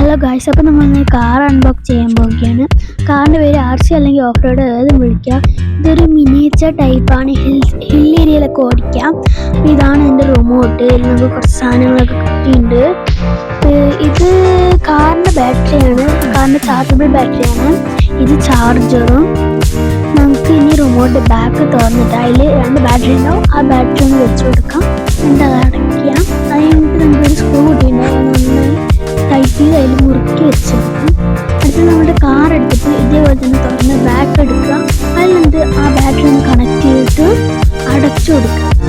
Hello guys, അപ്പോൾ നമ്മൾ car unbox ചെയ്യാൻ പോവുകയാണ്. കാറിൻ്റെ പേര് RC അല്ലെങ്കിൽ ഓഫ് റോഡ് ഏതും വിളിക്കാം. ഇതൊരു മിനിയേച്ചർ ടൈപ്പാണ്. ഹിൽ ഏരിയയിലൊക്കെ ഓടിക്കാം. അപ്പോൾ ഇതാണ് എൻ്റെ റിമോട്ട്. ഇതിൽ നമുക്ക് കുറച്ച് സാധനങ്ങളൊക്കെ കിട്ടിയിട്ടുണ്ട്. ഇത് കാറിൻ്റെ ബാറ്ററിയാണ്, കാറിൻ്റെ ചാർജബിൾ ബാറ്ററിയാണ്. ഇത് ചാർജറും. നമുക്ക് ഇനി റിമോട്ട് ബാക്ക് തുറന്നിട്ട് അതിൽ 2 ബാറ്ററി ഉണ്ടാവും. ആ ബാറ്ററി ഒന്ന് വെച്ച് കൊടുക്കാം. എന്നിട്ട് അത് അടയ്ക്കാം. അത് കഴിഞ്ഞിട്ട് നമുക്കൊരു സ്ക്രൂ കൂട്ടിയിട്ടുണ്ടാവും. നന്നായി ടൈറ്റ് ചെയ്ത് അതിൽ മുറുക്കി വെച്ചെടുക്കും. അടുത്ത് നമ്മുടെ കാർ എടുത്തിട്ട് ഇതേപോലെ തന്നെ തുറന്ന് ബാക്ക് എടുക്കുക. അതിൽ ആ ബാറ്ററി ഒന്ന് കണക്ട് ചെയ്തിട്ട് അടച്ചു കൊടുക്കുക.